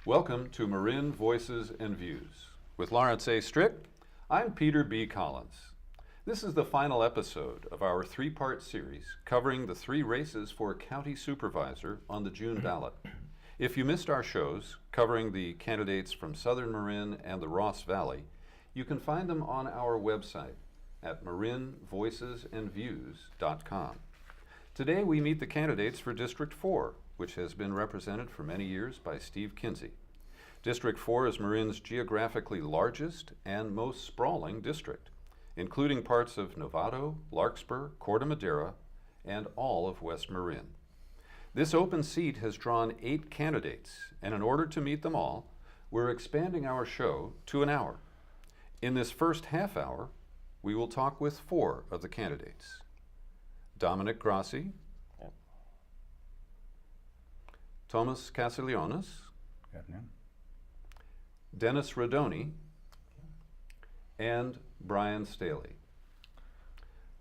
Welcome to Marin Voices and Views. With Lawrence A. Strick, I'm Peter B. Collins. This is the final episode of our three-part series covering the three races for county supervisor on the June ballot. If you missed our shows covering the candidates from Southern Marin and the Ross Valley, you can find them on our website at marinvoicesandviews.com. Today we meet the candidates for District 4, which has been represented for many years by Steve Kinsey. District 4 is Marin's geographically largest and most sprawling district, including parts of Novato, Larkspur, Corte Madera, and all of West Marin. This open seat has drawn 8 candidates, and in order to meet them all, we're expanding our show to an hour. In this first half hour, we will talk with 4 of the candidates. Dominic Grassi, Thomas Castigliones, Dennis Rodoni, and Brian Staley.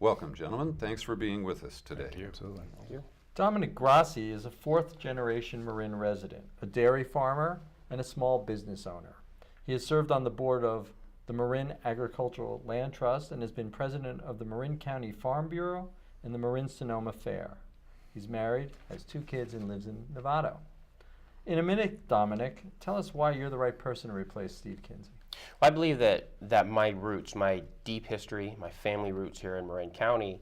Welcome, gentlemen. Thanks for being with us today. Thank you. Absolutely. Thank you. Dominic Grassi is a fourth-generation Marin resident, a dairy farmer, and a small business owner. He has served on the board of the Marin Agricultural Land Trust and has been president of the Marin County Farm Bureau and the Marin-Sonoma Fair. He's married, has 2 kids, and lives in Novato. In a minute, Dominic, tell us why you're the right person to replace Steve Kinsey. Well, I believe that my roots, my deep history, my family roots here in Marin County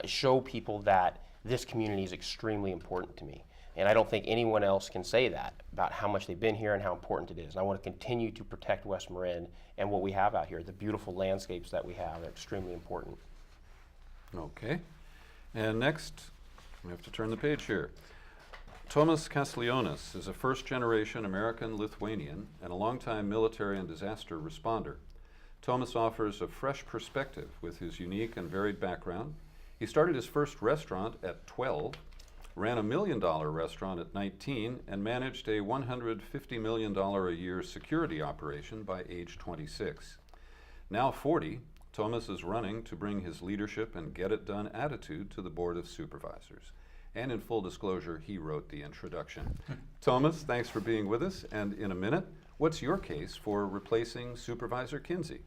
show people that this community is extremely important to me. And I don't think anyone else can say that about how much they've been here and how important it is. And I want to continue to protect West Marin and what we have out here. The beautiful landscapes that we have are extremely important. Okay. And next, we have to turn the page here. Thomas Castigliones is a first-generation American-Lithuanian and a longtime military and disaster responder. Thomas offers a fresh perspective with his unique and varied background. He started his first restaurant at 12, ran a $1 million restaurant at 19, and managed a $150 million a year security operation by age 26. Now 40, Thomas is running to bring his leadership and get-it-done attitude to the Board of Supervisors. And in full disclosure, he wrote the introduction. Thomas, thanks for being with us. And in a minute, what's your case for replacing Supervisor Kinsey?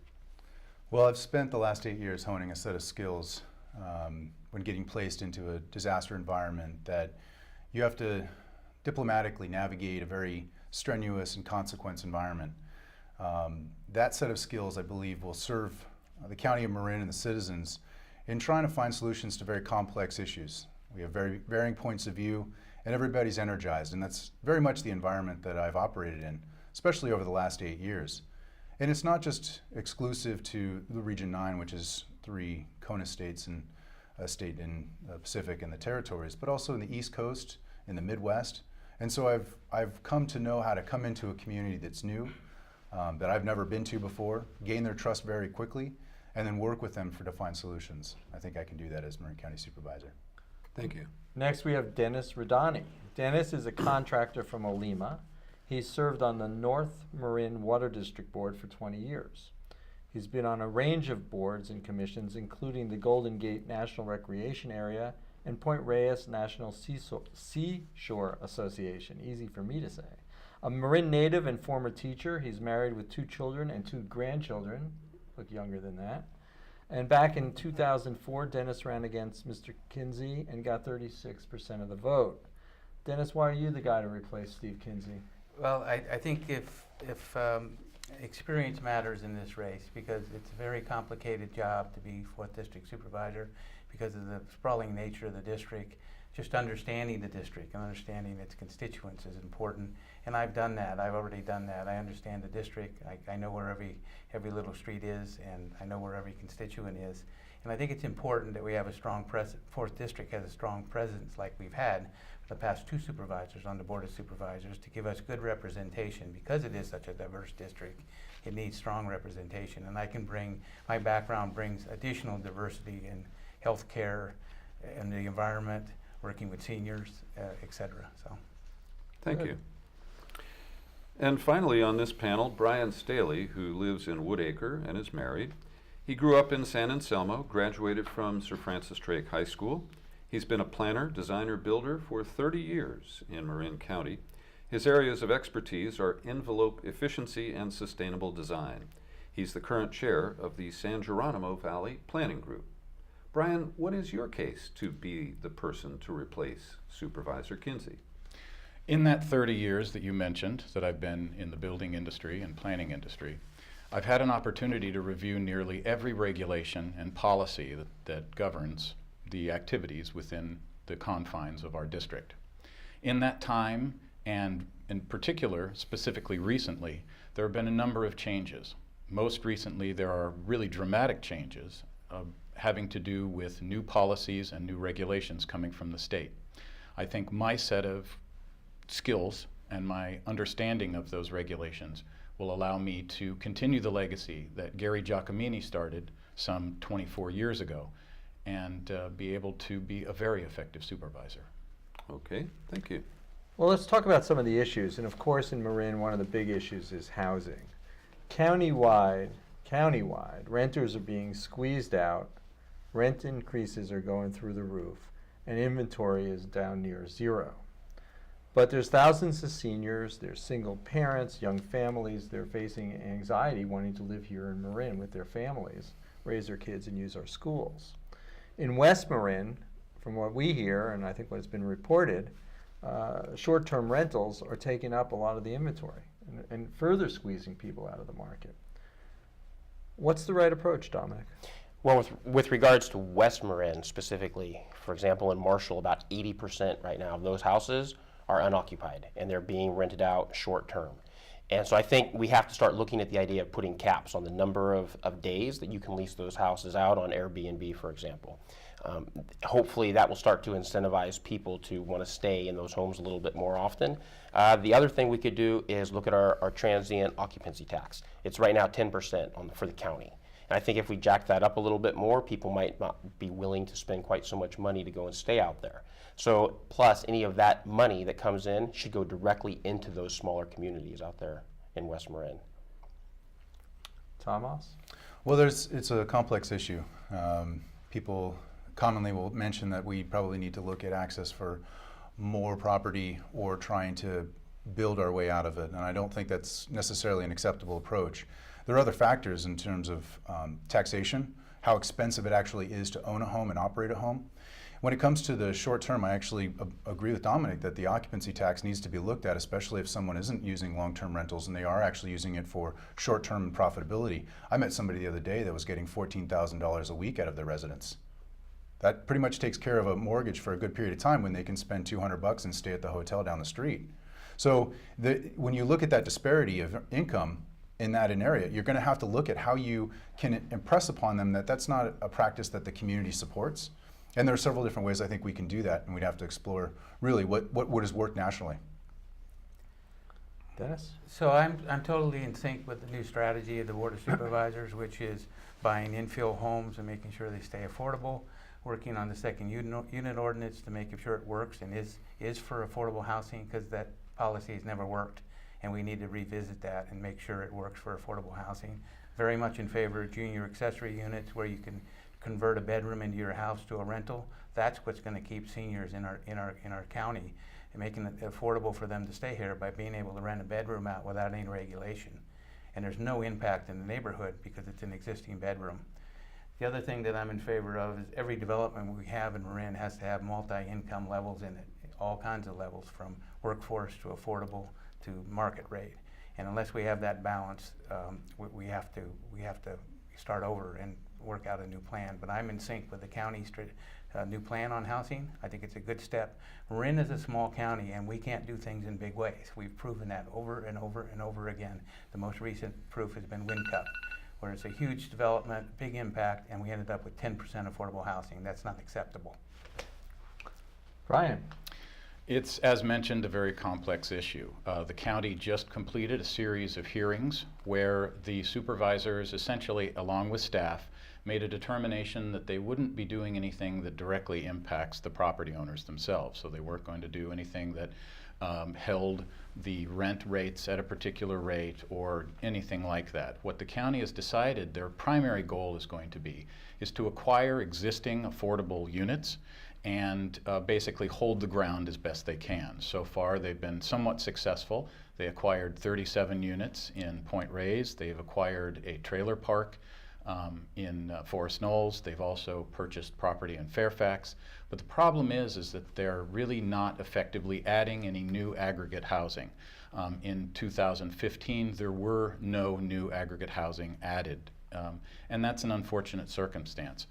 Well, I've spent the last 8 years honing a set of skills when getting placed into a disaster environment that you have to diplomatically navigate a very strenuous and consequence environment. That set of skills, I believe, will serve the County of Marin and the citizens in trying to find solutions to very complex issues. We have very varying points of view, and everybody's energized, and that's very much the environment that I've operated in, especially over the last 8 years. And it's not just exclusive to the Region 9, which is 3 CONUS states and a state in the Pacific and the territories, but also in the East Coast, in the Midwest. And so I've come to know how to come into a community that's new, that I've never been to before, gain their trust very quickly, and then work with them to find solutions. I think I can do that as Marin County Supervisor. Thank you. Next, we have Dennis Rodoni. Dennis is a contractor from Olema. He's served on the North Marin Water District Board for 20 years. He's been on a range of boards and commissions, including the Golden Gate National Recreation Area and Point Reyes National Seashore Association. Easy for me to say. A Marin native and former teacher, he's married with 2 children and 2 grandchildren. Look younger than that. And back in 2004, Dennis ran against Mr. Kinsey and got 36% of the vote. Dennis, why are you the guy to replace Steve Kinsey? Well, I think if experience matters in this race, because it's a very complicated job to be 4th District Supervisor because of the sprawling nature of the district. Just understanding the district and understanding its constituents is important, and I've done that. I've already done that. I understand the district. I know where every little street is, and I know where every constituent is. And I think it's important that we have a strong 4th District has a strong presence like we've had for the past 2 supervisors on the Board of Supervisors to give us good representation. Because it is such a diverse district, it needs strong representation, and I can bring, my background brings additional diversity in healthcare and the environment, working with seniors, et cetera. So, Thank you. And finally on this panel, Brian Staley, who lives in Woodacre and is married. He grew up in San Anselmo, graduated from Sir Francis Drake High School. He's been a planner, designer, builder for 30 years in Marin County. His areas of expertise are envelope efficiency and sustainable design. He's the current chair of the San Geronimo Valley Planning Group. Brian, what is your case to be the person to replace Supervisor Kinsey? In that 30 years that you mentioned that I've been in the building industry and planning industry, I've had an opportunity to review nearly every regulation and policy that governs the activities within the confines of our district. In that time, and in particular, specifically recently, there have been a number of changes. Most recently, there are really dramatic changes having to do with new policies and new regulations coming from the state. I think my set of skills and my understanding of those regulations will allow me to continue the legacy that Gary Giacomini started some 24 years ago and be able to be a very effective supervisor. Okay, thank you. Well, let's talk about some of the issues. And of course, in Marin, one of the big issues is housing. Countywide, renters are being squeezed out, rent increases are going through the roof, and inventory is down near zero. But there's thousands of seniors, there's single parents, young families, they're facing anxiety wanting to live here in Marin with their families, raise their kids and use our schools. In West Marin, from what we hear, and I think what has been reported, short-term rentals are taking up a lot of the inventory and further squeezing people out of the market. What's the right approach, Dominic? Well, with regards to West Marin specifically, for example, in Marshall, about 80% right now of those houses are unoccupied and they're being rented out short term. And so I think we have to start looking at the idea of putting caps on the number of days that you can lease those houses out on Airbnb, for example. Hopefully that will start to incentivize people to want to stay in those homes a little bit more often. The other thing we could do is look at our transient occupancy tax. It's right now 10% for the county. And I think if we jack that up a little bit more, people might not be willing to spend quite so much money to go and stay out there. So plus any of that money that comes in should go directly into those smaller communities out there in West Marin. Thomas? Well, it's a complex issue. People commonly will mention that we probably need to look at access for more property or trying to build our way out of it, and I don't think that's necessarily an acceptable approach. There are other factors in terms of taxation, how expensive it actually is to own a home and operate a home. When it comes to the short term, I actually agree with Dominic that the occupancy tax needs to be looked at, especially if someone isn't using long-term rentals and they are actually using it for short-term profitability. I met somebody the other day that was getting $14,000 a week out of their residence. That pretty much takes care of a mortgage for a good period of time when they can spend $200 and stay at the hotel down the street. So when you look at that disparity of income in that area, you're going to have to look at how you can impress upon them that that's not a practice that the community supports. And there are several different ways I think we can do that, and we'd have to explore really what has worked nationally. Dennis? So I'm totally in sync with the new strategy of the Board of Supervisors, which is buying infill homes and making sure they stay affordable, working on the second unit ordinance to make sure it works and is for affordable housing, because that policy has never worked, and we need to revisit that and make sure it works for affordable housing. Very much in favor of junior accessory units where you can convert a bedroom into your house to a rental. That's what's going to keep seniors in our county and making it affordable for them to stay here by being able to rent a bedroom out without any regulation. And there's no impact in the neighborhood because it's an existing bedroom. The other thing that I'm in favor of is every development we have in Marin has to have multi-income levels in it, all kinds of levels, from workforce to affordable to market rate. And unless we have that balance, we have to start over and work out a new plan. But I'm in sync with the county's new plan on housing. I think it's a good step. Marin is a small county and we can't do things in big ways. We've proven that over and over and over again. The most recent proof has been Windcup, where it's a huge development, big impact, and we ended up with 10% affordable housing. That's not acceptable. Brian? It's, as mentioned, a very complex issue. The county just completed a series of hearings where the supervisors, essentially along with staff, made a determination that they wouldn't be doing anything that directly impacts the property owners themselves. So they weren't going to do anything that held the rent rates at a particular rate or anything like that. What the county has decided their primary goal is going to be is to acquire existing affordable units and basically hold the ground as best they can. So far, they've been somewhat successful. They acquired 37 units in Point Reyes. They've acquired a trailer park in Forest Knolls. They've also purchased property in Fairfax. But the problem is that they're really not effectively adding any new aggregate housing. In 2015, there were no new aggregate housing added, and that's an unfortunate circumstance.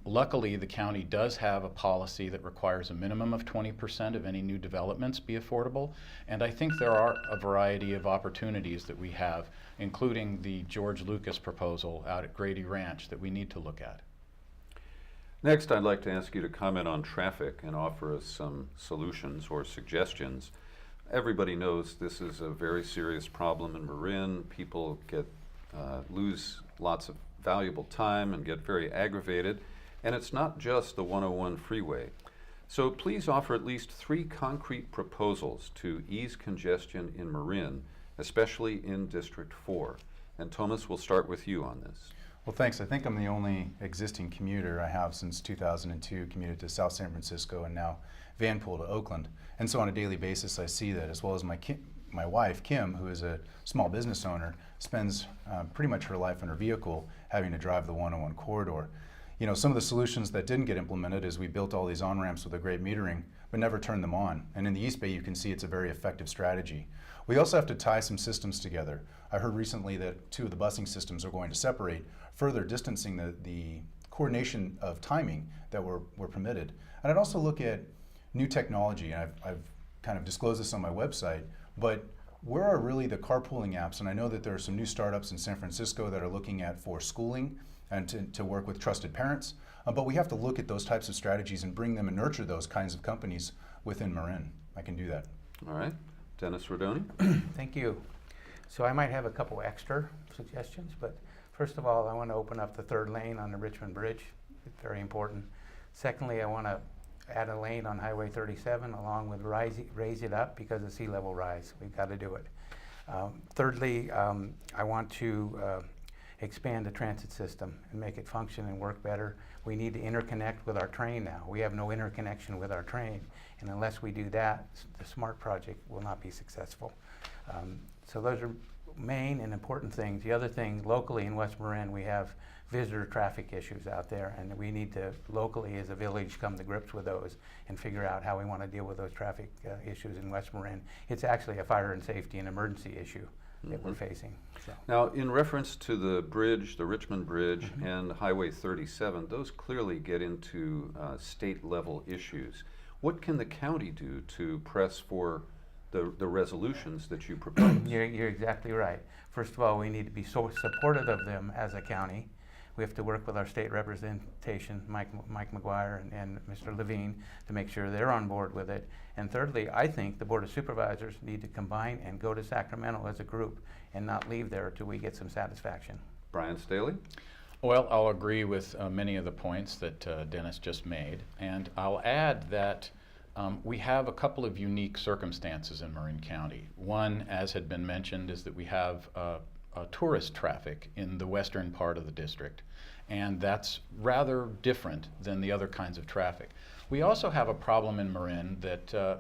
Luckily, the county does have a policy that requires a minimum of 20% of any new developments be affordable, and I think there are a variety of opportunities that we have, including the George Lucas proposal out at Grady Ranch, that we need to look at. Next, I'd like to ask you to comment on traffic and offer us some solutions or suggestions. Everybody knows this is a very serious problem in Marin. People lose lots of valuable time and get very aggravated, and it's not just the 101 freeway. So please offer at least 3 concrete proposals to ease congestion in Marin, especially in District 4. And Thomas, we'll start with you on this. Well, thanks. I think I'm the only existing commuter. I have since 2002 commuted to South San Francisco and now Vanpool to Oakland. And so on a daily basis, I see that, as well as my wife, Kim, who is a small business owner, spends pretty much her life in her vehicle having to drive the 101 corridor. You know, some of the solutions that didn't get implemented is we built all these on-ramps with a great metering, but never turned them on. And in the East Bay, you can see it's a very effective strategy. We also have to tie some systems together. I heard recently that 2 of the busing systems are going to separate, further distancing the coordination of timing that were permitted. And I'd also look at new technology, and I've kind of disclosed this on my website, but where are really the carpooling apps? And I know that there are some new startups in San Francisco that are looking at for schooling and to work with trusted parents, but we have to look at those types of strategies and bring them and nurture those kinds of companies within Marin. I can do that. All right. Dennis Rodoni? Thank you. So I might have a couple extra suggestions, but first of all, I want to open up the 3rd lane on the Richmond Bridge. It's very important. Secondly, I want to add a lane on Highway 37 along with raise it up because of sea level rise. We've got to do it. Thirdly, I want to expand the transit system and make it function and work better. We need to interconnect with our train now. We have no interconnection with our train, and unless we do that, the SMART project will not be successful. So those are main and important things. The other thing, locally in West Marin, we have visitor traffic issues out there, and we need to locally as a village come to grips with those and figure out how we want to deal with those traffic issues in West Marin. It's actually a fire and safety and emergency issue that we're facing. So. Now, in reference to the bridge, the Richmond Bridge and Highway 37, those clearly get into state level issues. What can the county do to press for the resolutions that you propose? You're exactly right. First of all, we need to be so supportive of them as a county. We have to work with our state representation, Mike McGuire and Mr. Levine, to make sure they're on board with it. And thirdly, I think the Board of Supervisors need to combine and go to Sacramento as a group and not leave there until we get some satisfaction. Brian Staley? Well, I'll agree with many of the points that Dennis just made, and I'll add that we have a couple of unique circumstances in Marin County. One, as had been mentioned, is that we have tourist traffic in the western part of the district, and that's rather different than the other kinds of traffic. We also have a problem in Marin that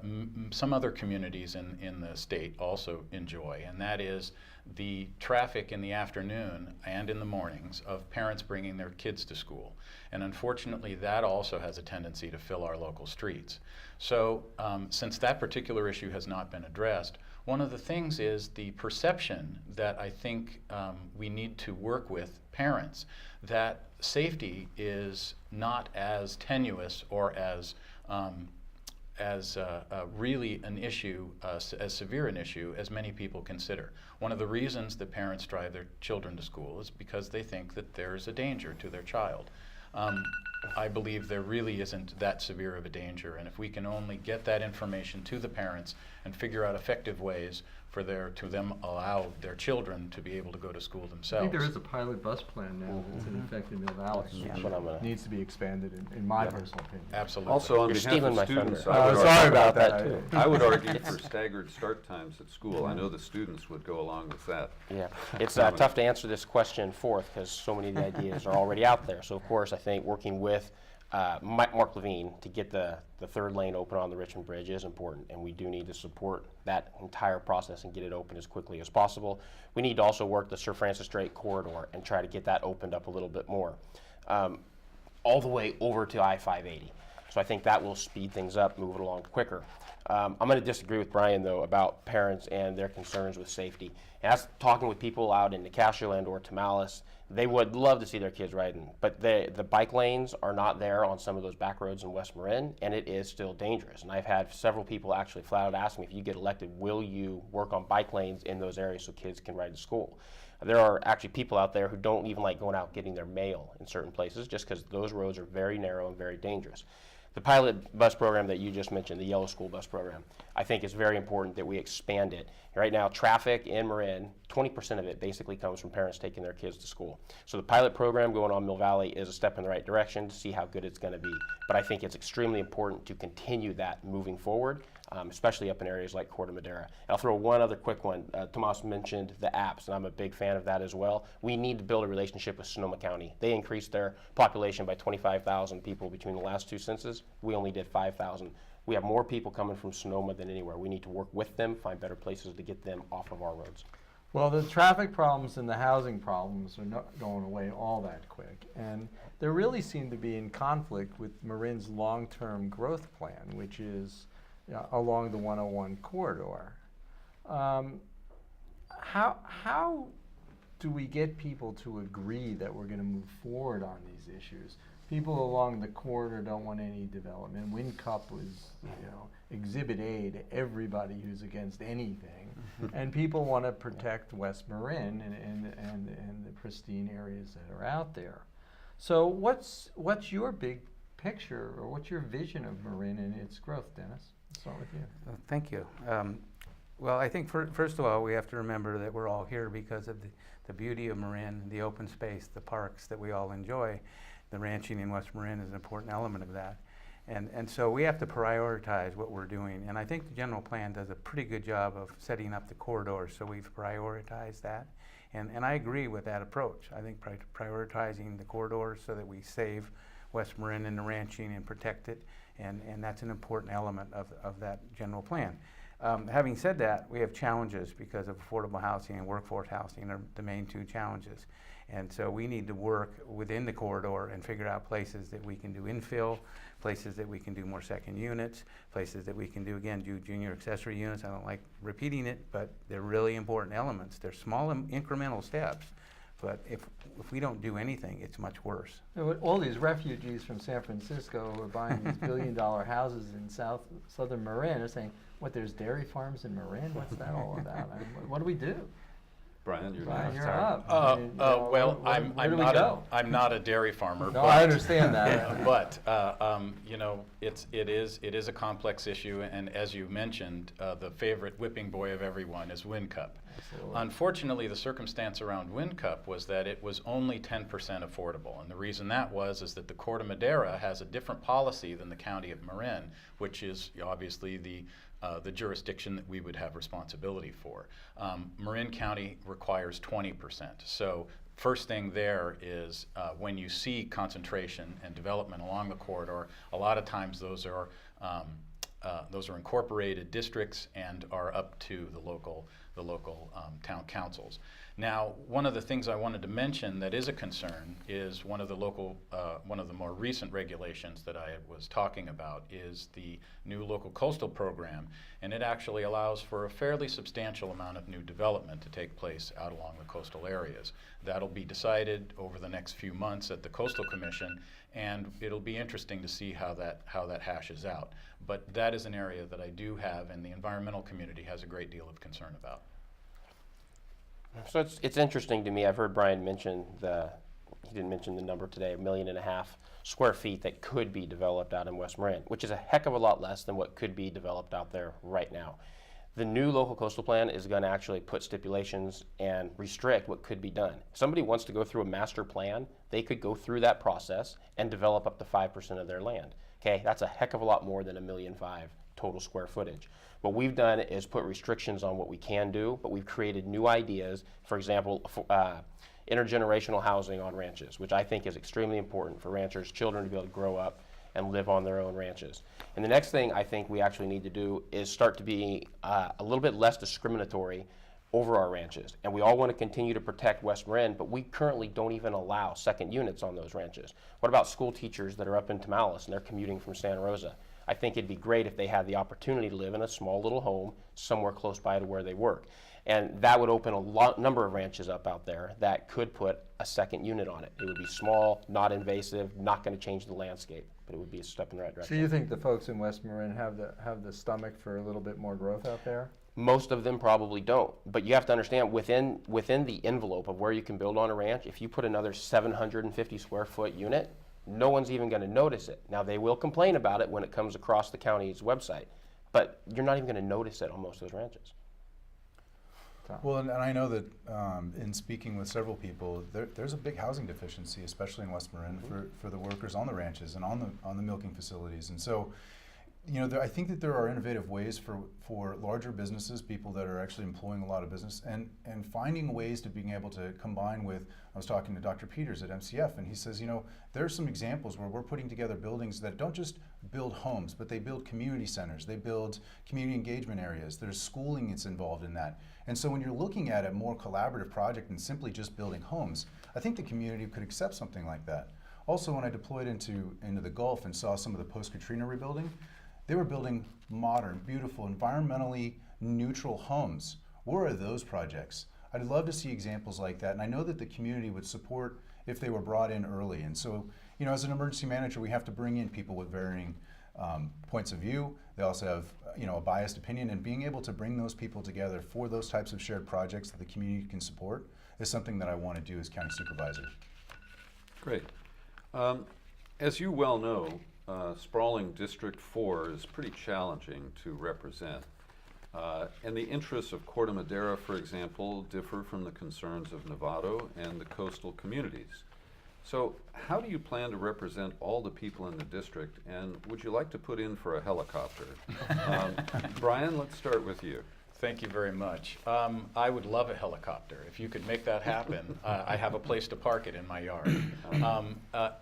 some other communities in the state also enjoy, and that is the traffic in the afternoon and in the mornings of parents bringing their kids to school. And unfortunately, that also has a tendency to fill our local streets. So since that particular issue has not been addressed, one of the things is the perception that I think we need to work with parents, that safety is not as tenuous or as really an issue, as severe an issue as many people consider. One of the reasons that parents drive their children to school is because they think that there's a danger to their child. I believe there really isn't that severe of a danger, and if we can only get that information to the parents and figure out effective ways for them allow their children to be able to go to school I themselves. think there is a pilot bus plan now that's in effect in Mill Valley, That's which what I'm gonna- needs to be expanded in my personal opinion. Absolutely. Also, on You're behalf stealing of my students, thunder. I would Sorry argue- about that too. I would argue for staggered start times at school. I know the students would go along with that. Yeah, it's tough to answer this question forth because so many of the ideas are already out there. So of course, I think working with Mark Levine, to get the third lane open on the Richmond Bridge is important, and we do need to support that entire process and get it open as quickly as possible. We need to also work the Sir Francis Drake corridor and try to get that opened up a little bit more, all the way over to I-580. So I think that will speed things up, move it along quicker. I'm going to disagree with Brian, though, about parents and their concerns with safety. And that's talking with people out in Nicasio and or Tamales. They would love to see their kids riding, but the bike lanes are not there on some of those back roads in West Marin, and it is still dangerous. And I've had several people actually flat out ask me, if you get elected, will you work on bike lanes in those areas so kids can ride to school? There are actually people out there who don't even like going out getting their mail in certain places just because those roads are very narrow and very dangerous. The pilot bus program that you just mentioned, the Yellow School Bus program, I think it's very important that we expand it. Right now, traffic in Marin, 20% of it basically comes from parents taking their kids to school. So the pilot program going on Mill Valley is a step in the right direction to see how good it's going to be. But I think it's extremely important to continue that moving forward, especially up in areas like Corte Madera. And I'll throw one other quick one. Tomas mentioned the apps, and I'm a big fan of that as well. We need to build a relationship with Sonoma County. They increased their population by 25,000 people between the last two censuses. We only did 5,000. We have more people coming from Sonoma than anywhere. We need to work with them, find better places to get them off of our roads. Well, the traffic problems and the housing problems are not going away all that quick. And they really seem to be in conflict with Marin's long-term growth plan, which is along the 101 corridor. How do we get people to agree that we're going to move forward on these issues? People along the corridor don't want any development. Wind Cup was, exhibit A to everybody who's against anything. And people want to protect West Marin and the pristine areas that are out there. So what's your big picture, or what's your vision of Marin and its growth, Dennis? Let's start with you. Thank you. Well, I think first of all, we have to remember that we're all here because of the beauty of Marin, the open space, the parks that we all enjoy. The ranching in West Marin is an important element of that. And so we have to prioritize what we're doing. And I think the general plan does a pretty good job of setting up the corridors, so we've prioritized that. And I agree with that approach. I think prioritizing the corridors so that we save West Marin and the ranching and protect it, and that's an important element of that general plan. Having said that, we have challenges because of affordable housing and workforce housing are the main two challenges. And so we need to work within the corridor and figure out places that we can do infill, places that we can do more second units, places that we can do, again, do junior accessory units. I don't like repeating it, but they're really important elements. They're small incremental steps, but if we don't do anything, it's much worse. All these refugees from San Francisco who are buying these billion-dollar houses in southern Marin are saying, what, there's dairy farms in Marin? What's that all about? I mean, what do we do? Brian, you're Brian, next. you're up. Well, where do we go? I'm not a dairy farmer. No, but, I understand that. But it is a complex issue, and as you mentioned, the favorite whipping boy of everyone is Wind Cup. Absolutely. Unfortunately, the circumstance around Wind Cup was that it was only 10% affordable, and the reason that is that the Corte Madera has a different policy than the County of Marin, which is obviously the jurisdiction that we would have responsibility for. Marin County requires 20%. So first thing there is when you see concentration and development along the corridor, a lot of times those are incorporated districts and are up to the local town councils. Now, one of the things I wanted to mention that is a concern is one of the more recent regulations that I was talking about is the new local coastal program, and it actually allows for a fairly substantial amount of new development to take place out along the coastal areas. That'll be decided over the next few months at the Coastal Commission, and it'll be interesting to see how that hashes out. But that is an area that I do have, and the environmental community has a great deal of concern about. So it's interesting to me. I've heard Brian mention he didn't mention the number today, 1.5 million square feet that could be developed out in West Marin, which is a heck of a lot less than what could be developed out there right now. The new local coastal plan is going to actually put stipulations and restrict what could be done. If somebody wants to go through a master plan, they could go through that process and develop up to 5% of their land. Okay, that's a heck of a lot more than 1.5 million total square footage. What we've done is put restrictions on what we can do, but we've created new ideas. For example, intergenerational housing on ranches, which I think is extremely important for ranchers' children to be able to grow up and live on their own ranches. And the next thing I think we actually need to do is start to be a little bit less discriminatory over our ranches. And we all want to continue to protect West Marin, but we currently don't even allow second units on those ranches. What about school teachers that are up in Tamales and they're commuting from Santa Rosa? I think it'd be great if they had the opportunity to live in a small little home somewhere close by to where they work. And that would open a number of ranches up out there that could put a second unit on it. It would be small, not invasive, not going to change the landscape, but it would be a step in the right direction. So you think the folks in West Marin have the stomach for a little bit more growth out there? Most of them probably don't, but you have to understand within the envelope of where you can build on a ranch, if you put another 750 square foot unit, no one's even going to notice it. Now they will complain about it when it comes across the county's website, but you're not even going to notice it on most of those ranches. Well, and I know that in speaking with several people, there's a big housing deficiency, especially in West Marin, for the workers on the ranches and on the milking facilities. And so, you know, I think that there are innovative ways for larger businesses, people that are actually employing a lot of business, and finding ways to being able to combine with, I was talking to Dr. Peters at MCF, and he says, you know, there are some examples where we're putting together buildings that don't just build homes, but they build community centers, they build community engagement areas, there's schooling that's involved in that. And so when you're looking at a more collaborative project than simply just building homes, I think the community could accept something like that. Also, when I deployed into the Gulf and saw some of the post-Katrina rebuilding, they were building modern, beautiful, environmentally neutral homes. Where are those projects? I'd love to see examples like that, and I know that the community would support if they were brought in early. And so, you know, as an emergency manager, we have to bring in people with varying points of view. They also have, you know, a biased opinion, and being able to bring those people together for those types of shared projects that the community can support is something that I want to do as county supervisor. Great. As you well know, sprawling District 4 is pretty challenging to represent. And the interests of Corte Madera, for example, differ from the concerns of Novato and the coastal communities. So how do you plan to represent all the people in the district, and would you like to put in for a helicopter? Brian, let's start with you. Thank you very much. I would love a helicopter. If you could make that happen, I have a place to park it in my yard.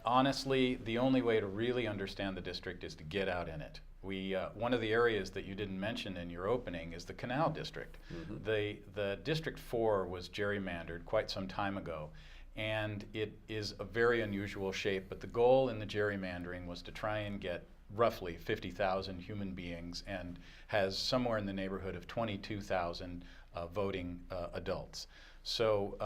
Honestly, the only way to really understand the district is to get out in it. One of the areas that you didn't mention in your opening is the Canal District. Mm-hmm. The District 4 was gerrymandered quite some time ago, and it is a very unusual shape, but the goal in the gerrymandering was to try and get roughly 50,000 human beings and has somewhere in the neighborhood of 22,000 voting adults. So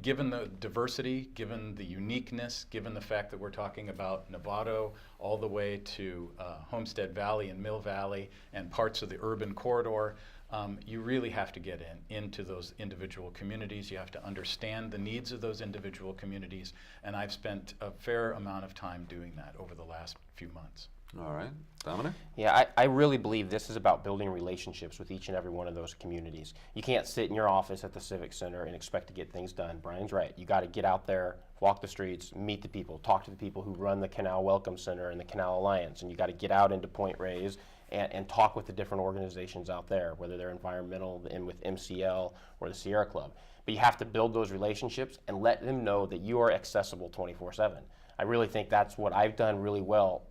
given the diversity, given the uniqueness, given the fact that we're talking about Novato all the way to Homestead Valley and Mill Valley and parts of the urban corridor, you really have to get into those individual communities. You have to understand the needs of those individual communities, and I've spent a fair amount of time doing that over the last few months. All right. Dominic? Yeah, I really believe this is about building relationships with each and every one of those communities. You can't sit in your office at the Civic Center and expect to get things done. Brian's right. You got to get out there, walk the streets, meet the people, talk to the people who run the Canal Welcome Center and the Canal Alliance, and you got to get out into Point Reyes and talk with the different organizations out there, whether they're environmental and with MCL or the Sierra Club. But you have to build those relationships and let them know that you are accessible 24/7. I really think that's what I've done really well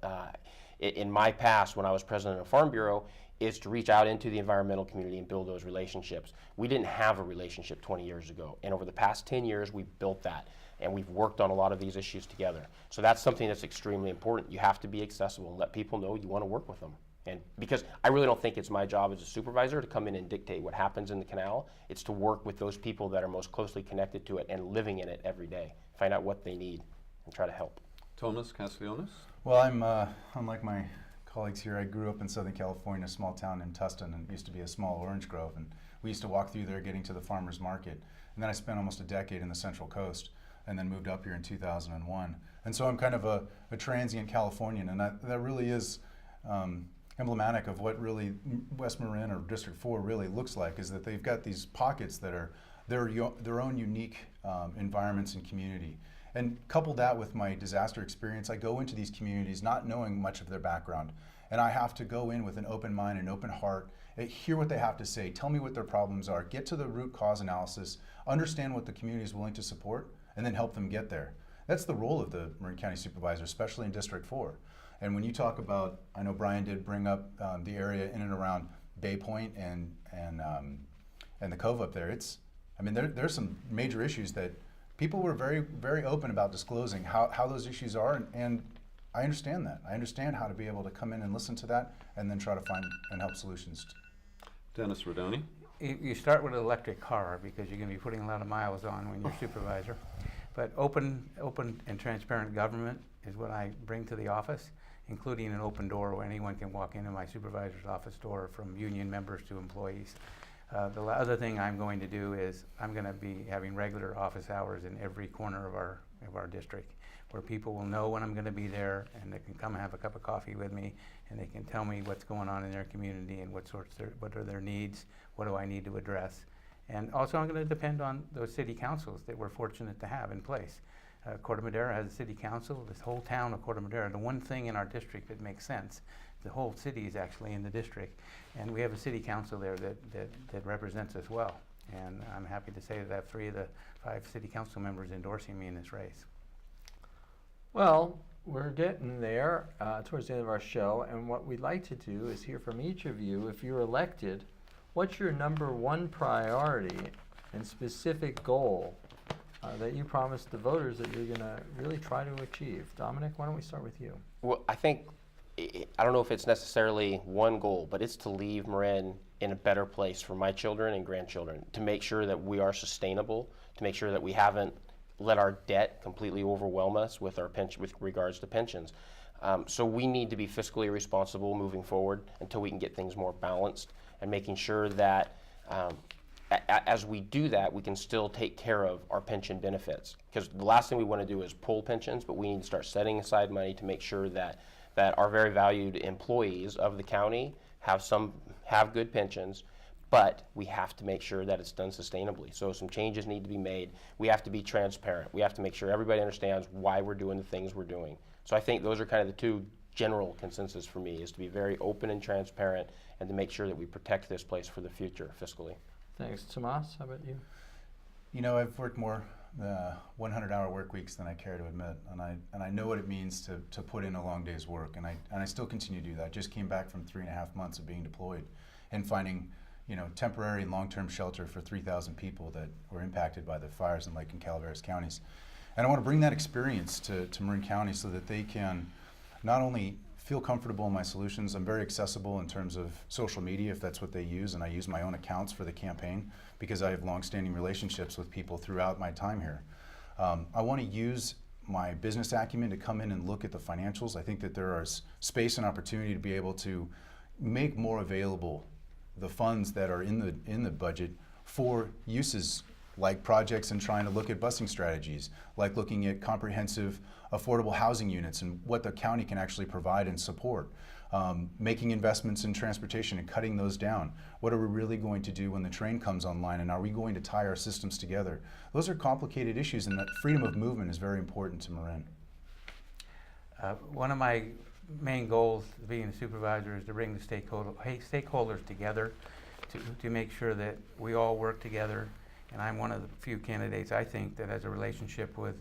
in my past when I was president of Farm Bureau, is to reach out into the environmental community and build those relationships. We didn't have a relationship 20 years ago, and over the past 10 years we've built that, and we've worked on a lot of these issues together. So that's something that's extremely important. You have to be accessible and let people know you want to work with them. And because I really don't think it's my job as a supervisor to come in and dictate what happens in the canal. It's to work with those people that are most closely connected to it and living in it every day, find out what they need and try to help. Thomas Castellanos? Well, I'm unlike my colleagues here. I grew up in Southern California, a small town in Tustin, and it used to be a small orange grove, and we used to walk through there getting to the farmer's market. And then I spent almost a decade in the Central Coast and then moved up here in 2001. And so I'm kind of a transient Californian, and that really is emblematic of what really West Marin or District 4 really looks like, is that they've got these pockets that are their own unique environments and community. And couple that with my disaster experience, I go into these communities not knowing much of their background, and I have to go in with an open mind and open heart, hear what they have to say, tell me what their problems are, get to the root cause analysis, understand what the community is willing to support, and then help them get there. That's the role of the Marin County Supervisor, especially in District 4. And when you talk about, I know Brian did bring up the area in and around Bay Point and the Cove up there. There's some major issues that people were very, very open about disclosing how those issues are, and I understand that. I understand how to be able to come in and listen to that and then try to find and help solutions. Dennis Rodoni. You start with an electric car because you're going to be putting a lot of miles on when you're supervisor. But open and transparent government is what I bring to the office, including an open door where anyone can walk into my supervisor's office door, from union members to employees. The other thing I'm going to do is I'm going to be having regular office hours in every corner of our district, where people will know when I'm going to be there, and they can come and have a cup of coffee with me, and they can tell me what's going on in their community and what are their needs, what do I need to address. And also I'm going to depend on those city councils that we're fortunate to have in place. Corte Madera has a city council. This whole town of Corte Madera, the one thing in our district that makes sense, the whole city is actually in the district, and we have a city council there that represents us well. And I'm happy to say that I have 3 of the 5 city council members endorsing me in this race. Well, we're getting there towards the end of our show, and what we'd like to do is hear from each of you. If you're elected, what's your #1 priority and specific goal that you promised the voters that you're going to really try to achieve? Dominic, why don't we start with you? Well, I think, I don't know if it's necessarily one goal, but it's to leave Marin in a better place for my children and grandchildren, to make sure that we are sustainable, to make sure that we haven't let our debt completely overwhelm us with our with regards to pensions. So we need to be fiscally responsible moving forward until we can get things more balanced, and making sure that as we do that, we can still take care of our pension benefits. Because the last thing we want to do is pull pensions, but we need to start setting aside money to make sure that our very valued employees of the county have good pensions, but we have to make sure that it's done sustainably. So some changes need to be made. We have to be transparent. We have to make sure everybody understands why we're doing the things we're doing. So I think those are kind of the 2 general consensus for me, is to be very open and transparent, and to make sure that we protect this place for the future fiscally. Thanks. Tomas, how about you? You know, I've worked more 100-hour work weeks than I care to admit, and I know what it means to put in a long day's work, and I still continue to do that. I just came back from 3.5 months of being deployed and finding, temporary and long-term shelter for 3,000 people that were impacted by the fires in Lake and Calaveras counties. And I want to bring that experience to Marin County so that they can not only feel comfortable in my solutions. I'm very accessible in terms of social media, if that's what they use, and I use my own accounts for the campaign because I have long-standing relationships with people throughout my time here. I want to use my business acumen to come in and look at the financials. I think that there is space and opportunity to be able to make more available the funds that are in the budget for uses like projects and trying to look at busing strategies, like looking at comprehensive affordable housing units and what the county can actually provide and support, making investments in transportation and cutting those down. What are we really going to do when the train comes online, and are we going to tie our systems together? Those are complicated issues, and that freedom of movement is very important to Marin. One of my main goals being a supervisor is to bring the stakeholders together to make sure that we all work together. And I'm one of the few candidates, I think, that has a relationship with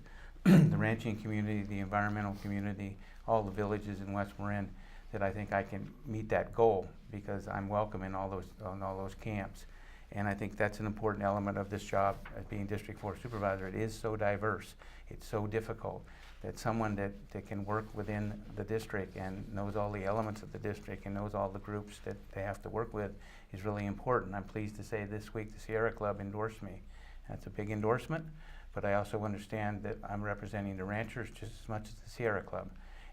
the ranching community, the environmental community, all the villages in West Marin, that I think I can meet that goal because I'm welcome in all those camps. And I think that's an important element of this job as being District 4 Supervisor. It is so diverse, it's so difficult, that someone that can work within the district and knows all the elements of the district and knows all the groups that they have to work with is really important. I'm pleased to say this week the Sierra Club endorsed me. That's a big endorsement, but I also understand that I'm representing the ranchers just as much as the Sierra Club.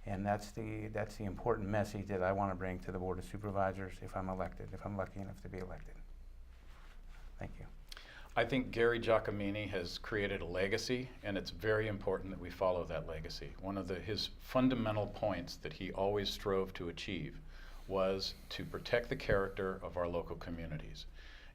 And that's the important message that I want to bring to the Board of Supervisors if I'm elected, if I'm lucky enough to be elected. Thank you. I think Gary Giacomini has created a legacy, and it's very important that we follow that legacy. One of his fundamental points that he always strove to achieve was to protect the character of our local communities.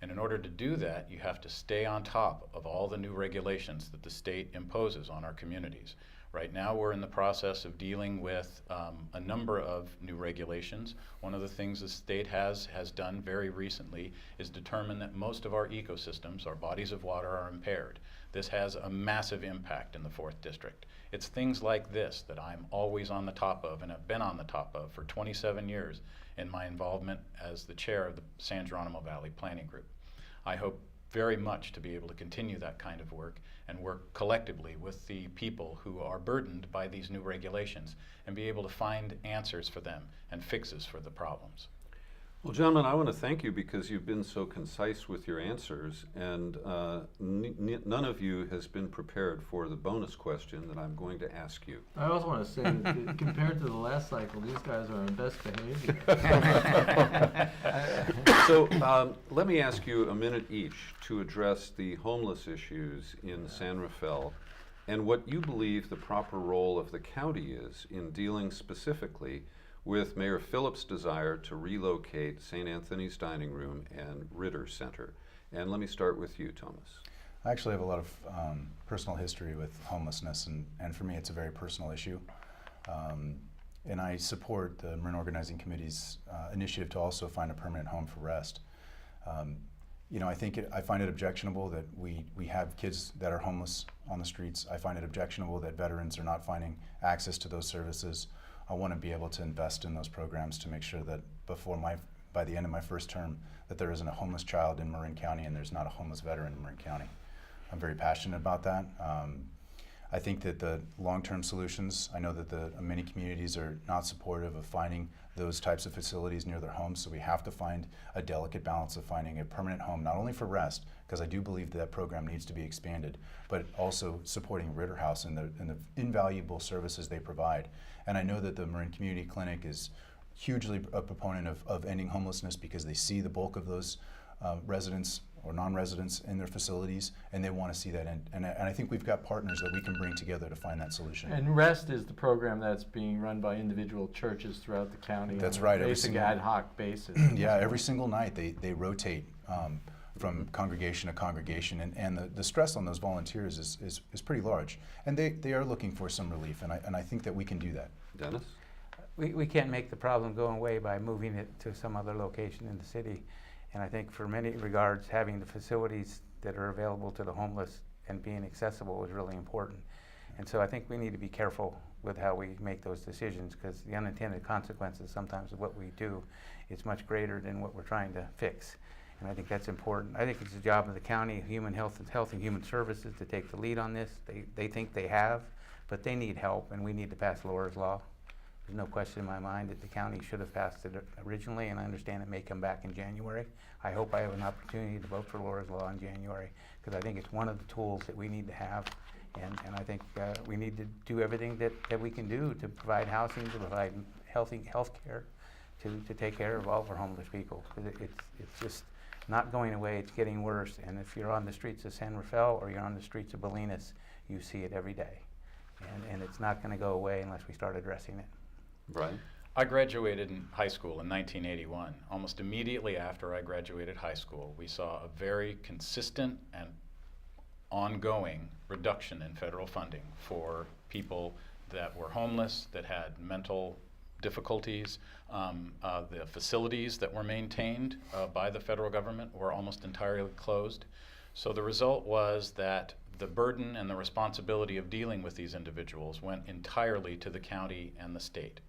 And in order to do that, you have to stay on top of all the new regulations that the state imposes on our communities. Right now, we're in the process of dealing with a number of new regulations. One of the things the state has done very recently is determine that most of our ecosystems, our bodies of water, are impaired. This has a massive impact in the 4th District. It's things like this that I'm always on the top of and have been on the top of for 27 years in my involvement as the chair of the San Geronimo Valley Planning Group. I hope very much to be able to continue that kind of work and work collectively with the people who are burdened by these new regulations and be able to find answers for them and fixes for the problems. Well, gentlemen, I want to thank you because you've been so concise with your answers, and none of you has been prepared for the bonus question that I'm going to ask you. I also want to say that compared to the last cycle, these guys are in best behavior. So let me ask you a minute each to address the homeless issues in San Rafael and what you believe the proper role of the county is in dealing specifically with Mayor Phillips' desire to relocate St. Anthony's Dining Room and Ritter Center. And let me start with you, Thomas. I actually have a lot of personal history with homelessness, and for me it's a very personal issue. And I support the Marin Organizing Committee's initiative to also find a permanent home for rest. You know, I find it objectionable that we have kids that are homeless on the streets. I find it objectionable that veterans are not finding access to those services. I want to be able to invest in those programs to make sure that by the end of my first term, that there isn't a homeless child in Marin County and there's not a homeless veteran in Marin County. I'm very passionate about that. I think that the long-term solutions, I know that many communities are not supportive of finding those types of facilities near their homes, so we have to find a delicate balance of finding a permanent home, not only for rest, because I do believe that program needs to be expanded, but also supporting Ritter House and the invaluable services they provide. And I know that the Marin Community Clinic is hugely a proponent of ending homelessness because they see the bulk of those residents or non-residents in their facilities, and they want to see that end. And I think we've got partners that we can bring together to find that solution. And REST is the program that's being run by individual churches throughout the county. That's on right, a every basic single- ad hoc basis. Yeah, every single night they rotate from congregation to congregation, and the stress on those volunteers is pretty large. And they are looking for some relief, and I think that we can do that. Dennis? We can't make the problem go away by moving it to some other location in the city. And I think for many regards, having the facilities that are available to the homeless and being accessible is really important. And so I think we need to be careful with how we make those decisions, because the unintended consequences sometimes of what we do is much greater than what we're trying to fix. And I think that's important. I think it's the job of the county, Human Health and Human Services, to take the lead on this. They think they have, but they need help, and we need to pass Laura's Law. There's no question in my mind that the county should have passed it originally, and I understand it may come back in January. I hope I have an opportunity to vote for Laura's Law in January, because I think it's one of the tools that we need to have, and I think we need to do everything that we can do to provide housing, to provide health care, to take care of all of our homeless people. Because it's just not going away, it's getting worse, and if you're on the streets of San Rafael or you're on the streets of Bolinas, you see it every day. And it's not going to go away unless we start addressing it. Brian? I graduated in high school in 1981. Almost immediately after I graduated high school, we saw a very consistent and ongoing reduction in federal funding for people that were homeless, that had mental difficulties. The facilities that were maintained by the federal government were almost entirely closed. So the result was that the burden and the responsibility of dealing with these individuals went entirely to the county and the state.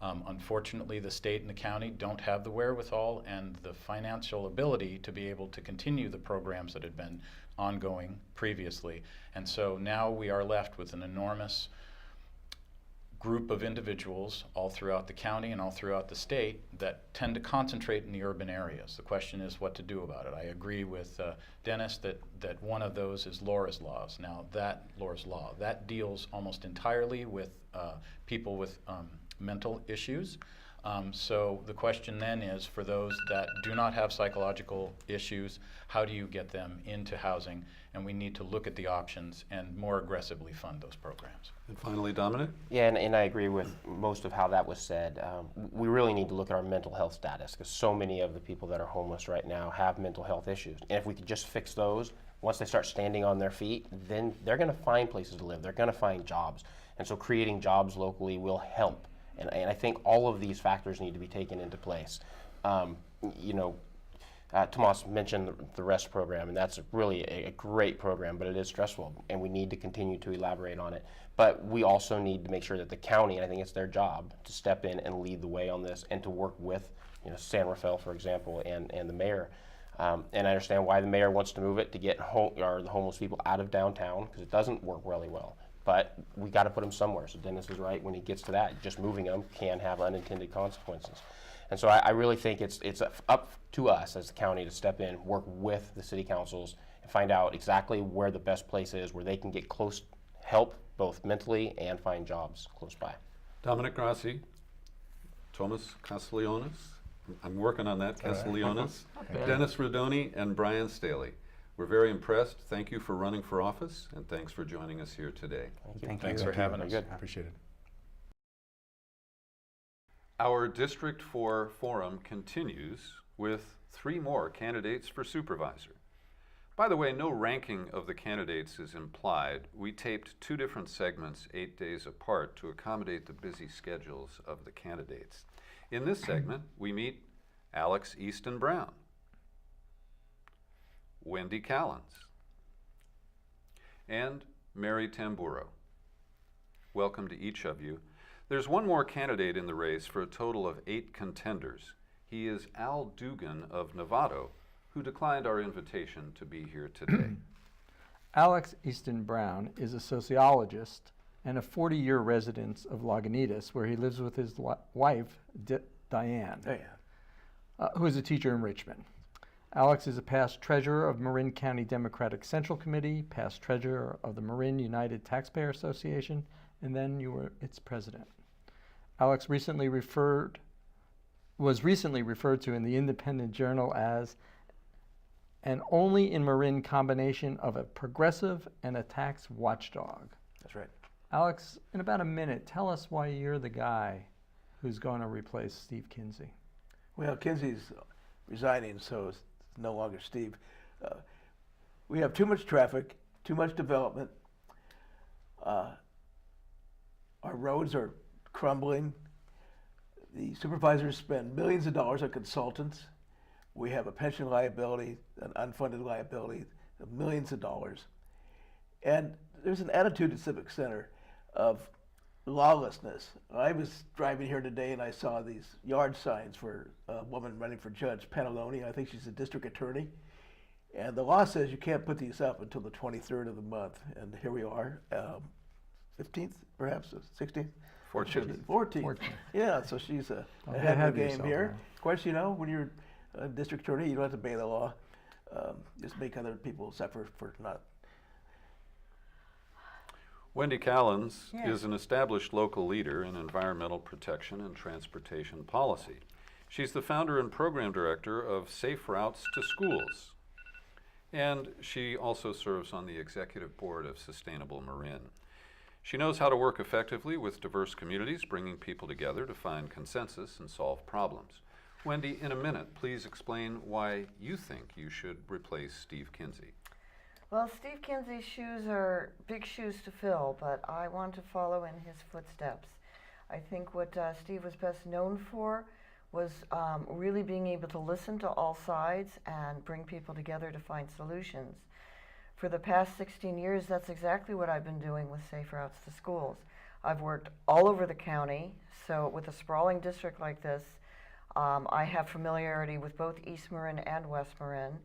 Unfortunately, the state and the county don't have the wherewithal and the financial ability to be able to continue the programs that had been ongoing previously. And so now we are left with an enormous group of individuals all throughout the county and all throughout the state that tend to concentrate in the urban areas. The question is what to do about it. I agree with Dennis that one of those is Laura's Laws. Now Laura's Law, that deals almost entirely with people with mental issues. So the question then is, for those that do not have psychological issues, how do you get them into housing? And we need to look at the options and more aggressively fund those programs. And finally, Dominic? Yeah, and I agree with most of how that was said. We really need to look at our mental health status, because so many of the people that are homeless right now have mental health issues. And if we could just fix those, once they start standing on their feet, then they're going to find places to live. They're going to find jobs. And so creating jobs locally will help. And I think all of these factors need to be taken into place. You know, Tomas mentioned the REST program, and that's really a great program, but it is stressful, and we need to continue to elaborate on it. But we also need to make sure that the county, and I think it's their job, to step in and lead the way on this and to work with, you know, San Rafael, for example, and the mayor. And I understand why the mayor wants to move it to get the homeless people out of downtown, because it doesn't work really well. But we got to put them somewhere. So Dennis is right when he gets to that. Just moving them can have unintended consequences. And so I really think it's up to us as the county to step in, work with the city councils, and find out exactly where the best place is, where they can get close help, both mentally and find jobs close by. Dominic Grassi, Thomas Castigliones, I'm working on that, Castigliones, Dennis Rodoni, and Brian Staley. We're very impressed. Thank you for running for office, and thanks for joining us here today. Thanks for having us. Good. Appreciate it. Our District 4 forum continues with 3 more candidates for supervisor. By the way, no ranking of the candidates is implied. We taped 2 different segments 8 days apart to accommodate the busy schedules of the candidates. In this segment, we meet Alex Easton Brown, Wendy Callens, and Mary Tamburo. Welcome to each of you. There's 1 more candidate in the race for a total of 8 contenders. He is Al Dugan of Novato, who declined our invitation to be here today. Alex Easton Brown is a sociologist and a 40-year resident of Lagunitas, where he lives with his wife, Diane, who is a teacher in Richmond. Alex is a past treasurer of Marin County Democratic Central Committee, past treasurer of the Marin United Taxpayer Association, and then you were its president. Alex was recently referred to in the Independent Journal as an only in Marin combination of a progressive and a tax watchdog. That's right. Alex, in about a minute, tell us why you're the guy who's going to replace Steve Kinsey. Well, Kinsey's resigning, so it's no longer Steve. We have too much traffic, too much development. Our roads are crumbling. The supervisors spend millions of dollars on consultants. We have a pension liability, an unfunded liability of millions of dollars. And there's an attitude at Civic Center of lawlessness. I was driving here today and I saw these yard signs for a woman running for Judge Pantaloni. I think she's a district attorney. And the law says you can't put these up until the 23rd of the month. And here we are, 15th perhaps, 16th? 14th. Yeah, so she's ahead of the game here. Of course, you know, when you're a district attorney, you don't have to obey the law. Just make other people suffer for not. Wendy Callens is an established local leader in environmental protection and transportation policy. She's the founder and program director of Safe Routes to Schools. And she also serves on the executive board of Sustainable Marin. She knows how to work effectively with diverse communities, bringing people together to find consensus and solve problems. Wendy, in a minute, please explain why you think you should replace Steve Kinsey. Well, Steve Kinsey's shoes are big shoes to fill, but I want to follow in his footsteps. I think what Steve was best known for was really being able to listen to all sides and bring people together to find solutions. For the past 16 years, that's exactly what I've been doing with Safe Routes to Schools. I've worked all over the county, so with a sprawling district like this, I have familiarity with both East Marin and West Marin.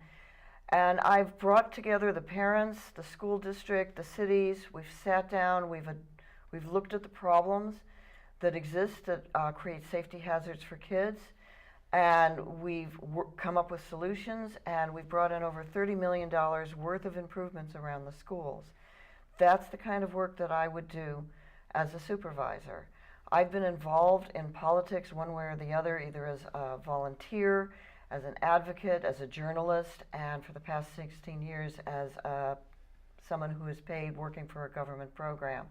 And I've brought together the parents, the school district, the cities. We've sat down, we've looked at the problems that exist that create safety hazards for kids, and we've come up with solutions, and we've brought in over $30 million worth of improvements around the schools. That's the kind of work that I would do as a supervisor. I've been involved in politics one way or the other, either as a volunteer, as an advocate, as a journalist, and for the past 16 years as someone who is paid working for a government program.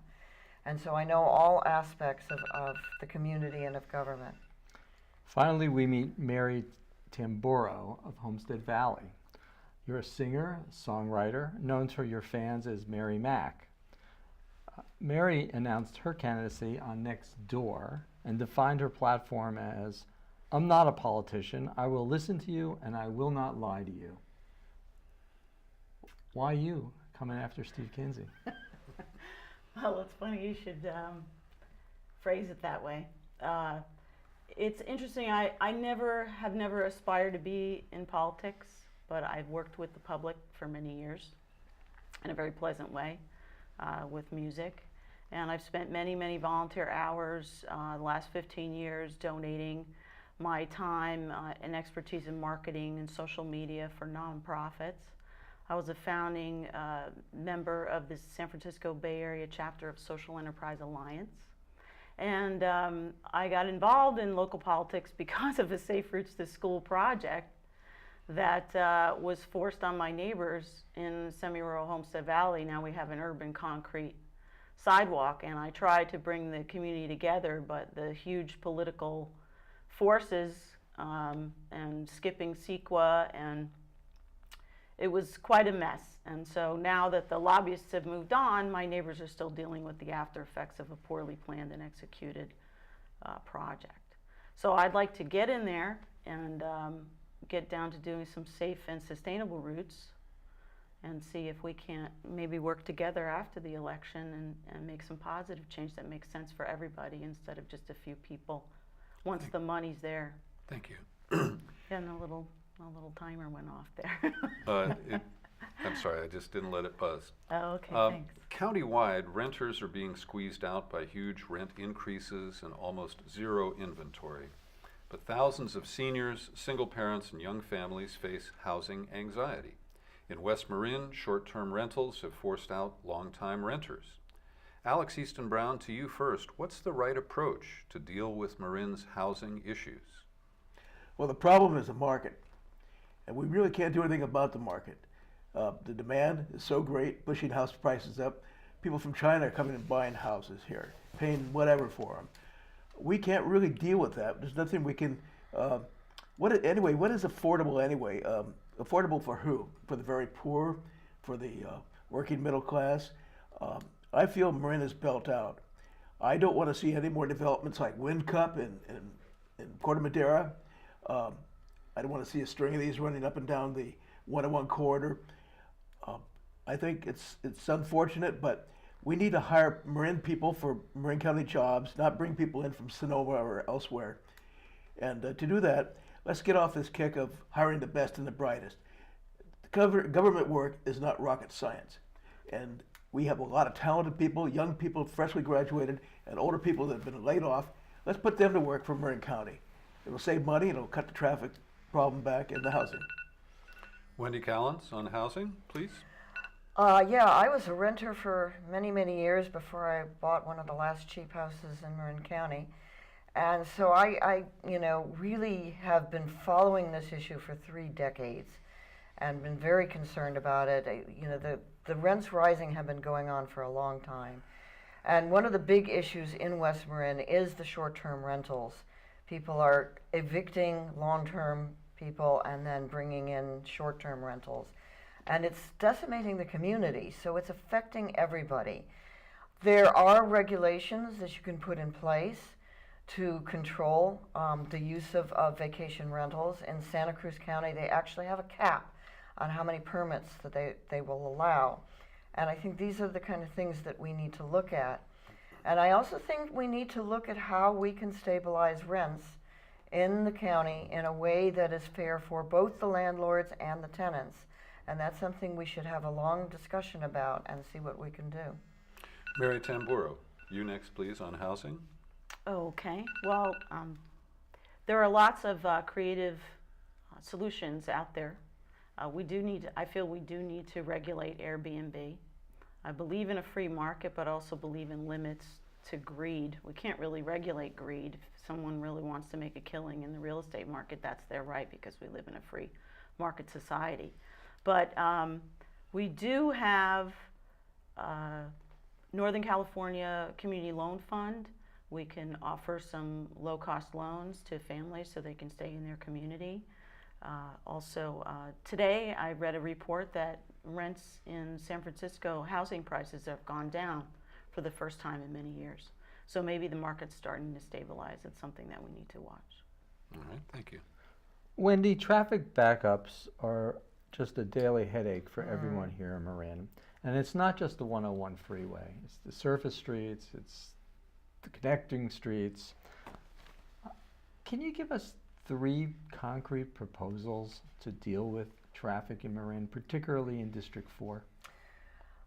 And so I know all aspects of the community and of government. Finally, we meet Mary Tamburo of Homestead Valley. You're a singer, songwriter, known to your fans as Mary Mac. Mary announced her candidacy on Nextdoor and defined her platform as, "I'm not a politician. I will listen to you and I will not lie to you." Why you coming after Steve Kinsey? Well, it's funny you should phrase it that way. It's interesting. I have never aspired to be in politics, but I've worked with the public for many years in a very pleasant way with music. And I've spent many volunteer hours the last 15 years donating my time and expertise in marketing and social media for nonprofits. I was a founding member of the San Francisco Bay Area chapter of Social Enterprise Alliance. And I got involved in local politics because of a Safe Routes to School project that was forced on my neighbors in semi-rural Homestead Valley. Now we have an urban concrete sidewalk, and I tried to bring the community together, but the huge political forces and skipping CEQA, and it was quite a mess. And so now that the lobbyists have moved on, my neighbors are still dealing with the after effects of a poorly planned and executed project. So I'd like to get in there and get down to doing some safe and sustainable routes and see if we can't maybe work together after the election and make some positive change that makes sense for everybody instead of just a few people once the money's there. Thank you. And a little timer went off there. I'm sorry, I just didn't let it buzz. Oh, okay, thanks. Countywide, renters are being squeezed out by huge rent increases and almost zero inventory. But thousands of seniors, single parents, and young families face housing anxiety. In West Marin, short-term rentals have forced out long-time renters. Alex Easton Brown, to you first. What's the right approach to deal with Marin's housing issues? Well, the problem is the market, and we really can't do anything about the market. The demand is so great, pushing house prices up. People from China are coming and buying houses here, paying whatever for them. We can't really deal with that. There's nothing we can. What is affordable anyway? Affordable for who? For the very poor, for the working middle class. I feel Marin is built out. I don't want to see any more developments like Wind Cup in Corte Madera. I don't want to see a string of these running up and down the 101 corridor. I think it's unfortunate, but we need to hire Marin people for Marin County jobs, not bring people in from Sonoma or elsewhere. And to do that, let's get off this kick of hiring the best and the brightest. Government work is not rocket science. And we have a lot of talented people, young people, freshly graduated, and older people that have been laid off. Let's put them to work for Marin County. It'll save money, and it'll cut the traffic problem back in the housing. Wendy Callens on housing, please. Yeah, I was a renter for many years before I bought one of the last cheap houses in Marin County. And so I really have been following this issue for 3 decades and been very concerned about it. The rents rising have been going on for a long time. And one of the big issues in West Marin is the short-term rentals. People are evicting long-term people and then bringing in short-term rentals. And it's decimating the community, so it's affecting everybody. There are regulations that you can put in place to control the use of vacation rentals. In Santa Cruz County, they actually have a cap on how many permits that they will allow. And I think these are the kind of things that we need to look at. And I also think we need to look at how we can stabilize rents in the county in a way that is fair for both the landlords and the tenants. And that's something we should have a long discussion about and see what we can do. Mary Tamburo, you next, please, on housing. Okay, well, there are lots of creative solutions out there. I feel we do need to regulate Airbnb. I believe in a free market, but also believe in limits to greed. We can't really regulate greed. If someone really wants to make a killing in the real estate market, that's their right because we live in a free market society. But we do have Northern California Community Loan Fund. We can offer some low-cost loans to families so they can stay in their community. Also, today I read a report that rents in San Francisco, housing prices have gone down for for the first time in many years. So maybe the market's starting to stabilize. It's something that we need to watch. All right, thank you. Wendy, traffic backups are just a daily headache for everyone here in Marin. And it's not just the 101 freeway. It's the surface streets, it's the connecting streets. Can you give us 3 concrete proposals to deal with traffic in Marin, particularly in District 4?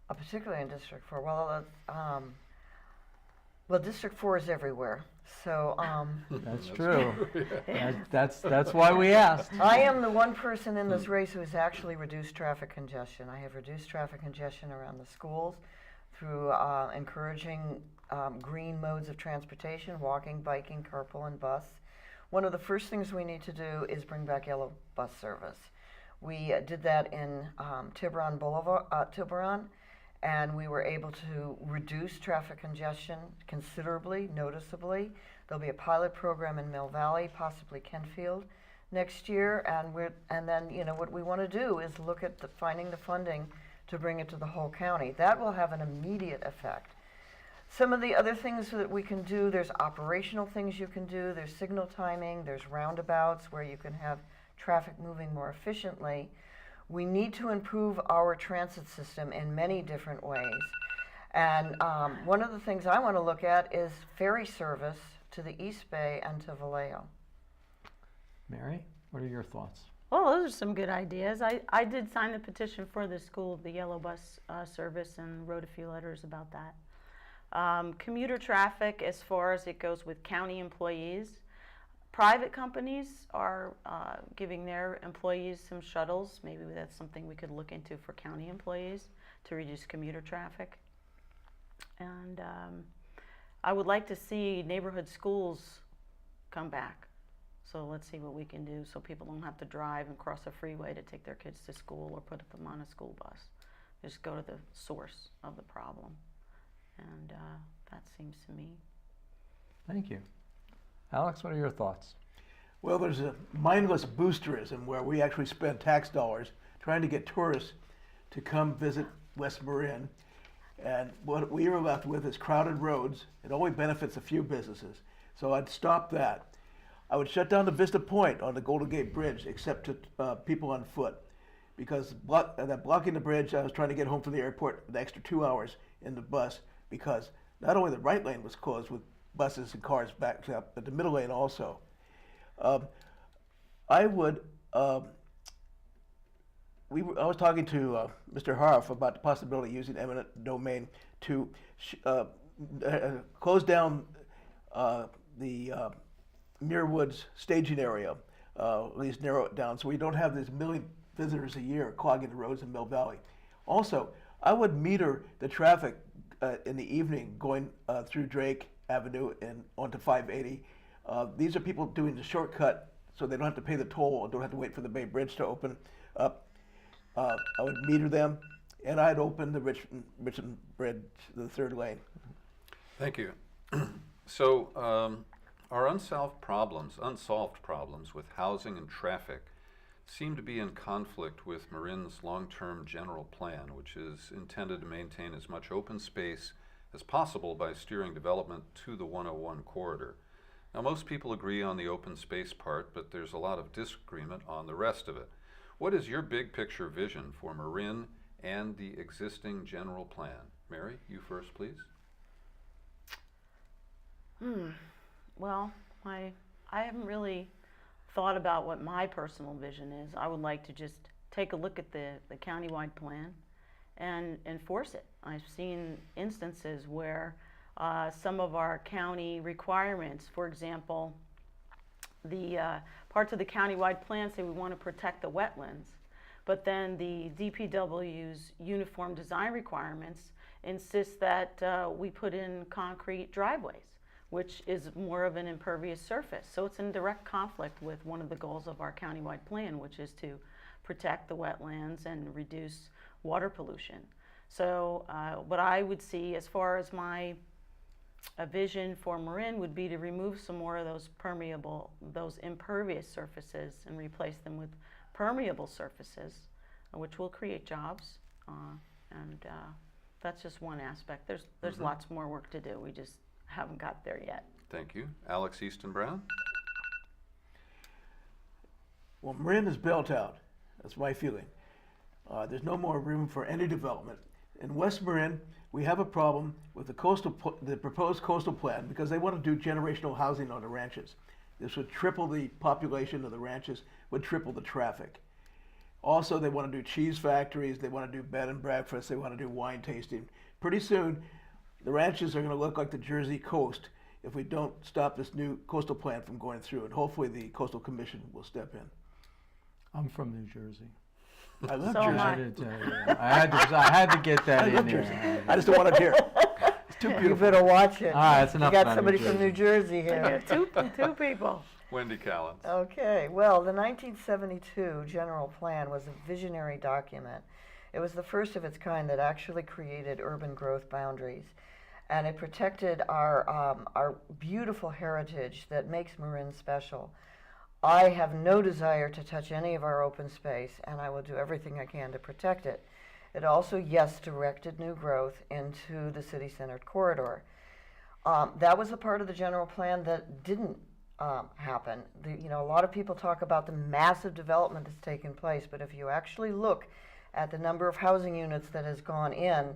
Particularly in District 4. Well, District 4 is everywhere. So That's true. That's why we asked. I am the one person in this race who has actually reduced traffic congestion. I have reduced traffic congestion around the schools through encouraging green modes of transportation, walking, biking, carpool, and bus. One of the first things we need to do is bring back yellow bus service. We did that in Tiburon Boulevard, Tiburon, and we were able to reduce traffic congestion considerably, noticeably. There'll be a pilot program in Mill Valley, possibly Kentfield, next year, and then what we want to do is look at finding the funding to bring it to the whole county. That will have an immediate effect. Some of the other things that we can do, there's operational things you can do, there's signal timing, there's roundabouts where you can have traffic moving more efficiently. We need to improve our transit system in many different ways. And one of the things I want to look at is ferry service to the East Bay and to Vallejo. Mary, what are your thoughts? Well, those are some good ideas. I did sign the petition for the school, the yellow bus service, and wrote a few letters about that. Commuter traffic, as far as it goes with county employees. Private companies are giving their employees some shuttles. Maybe that's something we could look into for county employees to reduce commuter traffic. And I would like to see neighborhood schools come back. So let's see what we can do so people don't have to drive and cross a freeway to take their kids to school or put them on a school bus. Just go to the source of the problem. And that seems to me. Thank you. Alex, what are your thoughts? Well, there's a mindless boosterism where we actually spend tax dollars trying to get tourists to come visit West Marin. And what we are left with is crowded roads. It only benefits a few businesses. So I'd stop that. I would shut down the Vista Point on the Golden Gate Bridge, except to people on foot. Because blocking the bridge, I was trying to get home from the airport an extra 2 hours in the bus, because not only the right lane was closed with buses and cars backed up, but the middle lane also. I was talking to Mr. Harf about the possibility of using eminent domain to close down the Muir Woods staging area, at least narrow it down, so we don't have these million visitors a year clogging the roads in Mill Valley. Also, I would meter the traffic in the evening going through Drake Avenue and onto 580. These are people doing the shortcut so they don't have to pay the toll and don't have to wait for the Bay Bridge to open up. I would meter them, and I'd open the Richmond Bridge, the third lane. Thank you. So our unsolved problems with housing and traffic seem to be in conflict with Marin's long-term general plan, which is intended to maintain as much open space as possible by steering development to the 101 corridor. Now, most people agree on the open space part, but there's a lot of disagreement on the rest of it. What is your big picture vision for Marin and the existing general plan? Mary, you first, please. Well, I haven't really thought about what my personal vision is. I would like to just take a look at the countywide plan and enforce it. I've seen instances where some of our county requirements, for example, the parts of the countywide plan say we want to protect the wetlands, but then the DPW's uniform design requirements insist that we put in concrete driveways, which is more of an impervious surface. So it's in direct conflict with one of the goals of our countywide plan, which is to protect the wetlands and reduce water pollution. So what I would see as far as my vision for Marin would be to remove some more of those impervious surfaces and replace them with permeable surfaces, which will create jobs. And that's just one aspect. There's lots more work to do. We just haven't got there yet. Thank you. Alex Easton Brown? Well, Marin is built out. That's my feeling. There's no more room for any development. In West Marin, we have a problem with the proposed coastal plan because they want to do generational housing on the ranches. This would triple the population of the ranches, would triple the traffic. Also, they want to do cheese factories, they want to do bed and breakfast, they want to do wine tasting. Pretty soon, the ranches are going to look like the Jersey coast if we don't stop this new coastal plan from going through, and hopefully the Coastal Commission will step in. I'm from New Jersey. I love So am Jersey. I. I did tell you. I had to get that I in love there. Jersey. I just don't want it here. It's too You beautiful. better watch it. All right, that's enough You got about somebody New from New Jersey here. Two people. Wendy Callens. Okay, well, the 1972 General Plan was a visionary document. It was the first of its kind that actually created urban growth boundaries. And it protected our beautiful heritage that makes Marin special. I have no desire to touch any of our open space, and I will do everything I can to protect it. It also, yes, directed new growth into the city-centered corridor. That was a part of the general plan that didn't happen. A lot of people talk about the massive development that's taken place, but if you actually look at the number of housing units that has gone in,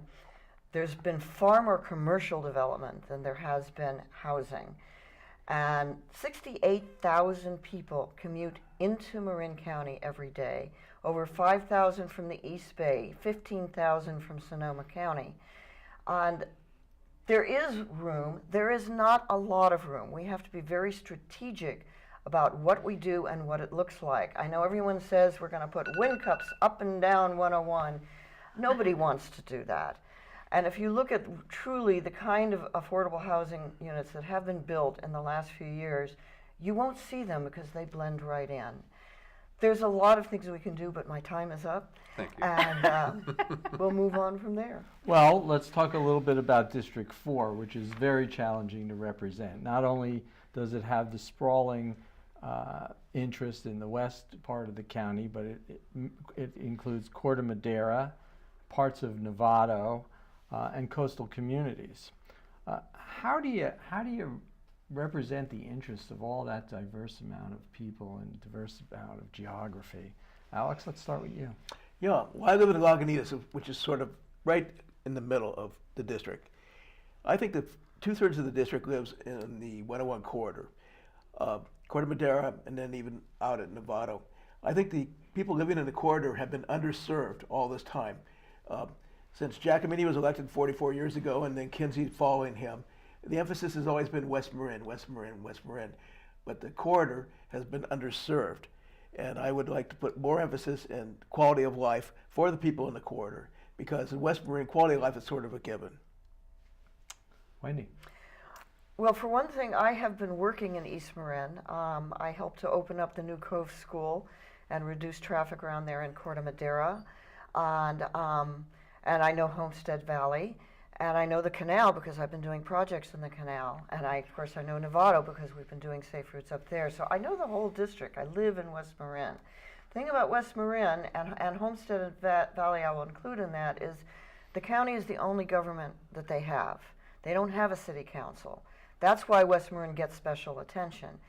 there's been far more commercial development than there has been housing. And 68,000 people commute into Marin County every day, over 5,000 from the East Bay, 15,000 from Sonoma County. And there is room, there is not a lot of room. We have to be very strategic about what we do and what it looks like. I know everyone says we're going to put wind cups up and down 101. Nobody wants to do that. And if you look at truly the kind of affordable housing units that have been built in the last few years, you won't see them because they blend right in. There's a lot of things we can do, but my time is up. Thank you. And we'll move on from there. Well, let's talk a little bit about District 4, which is very challenging to represent. Not only does it have the sprawling interest in the west part of the county, but it includes Corte Madera, parts of Novato, and coastal communities. How do you represent the interests of all that diverse amount of people and diverse amount of geography? Alex, let's start with you. Yeah, well, I live in Lagunitas, which is sort of right in the middle of the district. I think that 2/3 of the district lives in the 101 corridor, Corte Madera, and then even out at Novato. I think the people living in the corridor have been underserved all this time. Since Giacomini was elected 44 years ago, and then Kinsey following him, the emphasis has always been West Marin, West Marin, West Marin. But the corridor has been underserved. And I would like to put more emphasis in quality of life for the people in the corridor, because in West Marin, quality of life is sort of a given. Wendy. Well, for one thing, I have been working in East Marin. I helped to open up the New Cove School and reduce traffic around there in Corte Madera. And I know Homestead Valley, and I know the canal because I've been doing projects in the canal. And of course, I know Novato because we've been doing safe routes up there. So I know the whole district. I live in West Marin. The thing about West Marin and Homestead Valley, I will include in that, is the county is the only government that they have. They don't have a city council. That's why West Marin gets special attention.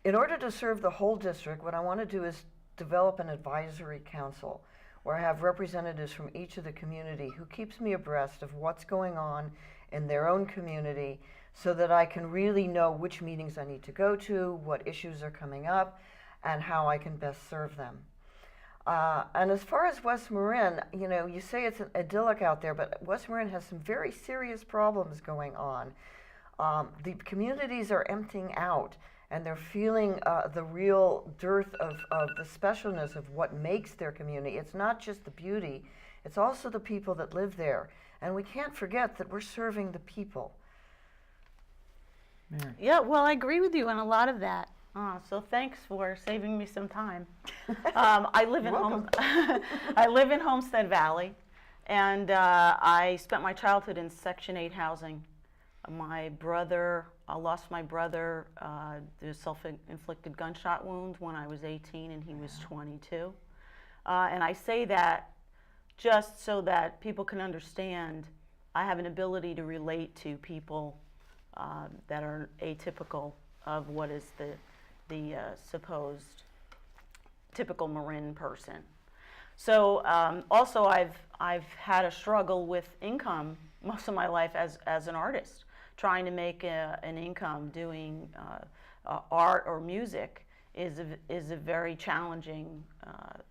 In order to serve the whole district, what I want to do is develop an advisory council where I have representatives from each of the community who keeps me abreast of what's going on in their own community so that I can really know which meetings I need to go to, what issues are coming up, and how I can best serve them. And as far as West Marin, you say it's idyllic out there, but West Marin has some very serious problems going on. The communities are emptying out, and they're feeling the real dearth of the specialness of what makes their community. It's not just the beauty, it's also the people that live there. And we can't forget that we're serving the people. Mary. Yeah, well, I agree with you on a lot of that. So thanks for saving me some time. I live in I live in Homestead Valley, and I spent my childhood in Section 8 housing. I lost my brother to self-inflicted gunshot wounds when I was 18 and he was 22. And I say that just so that people can understand I have an ability to relate to people that are atypical of what is the supposed typical Marin person. So also I've had a struggle with income most of my life as an artist, trying to make an income doing art or music is a very challenging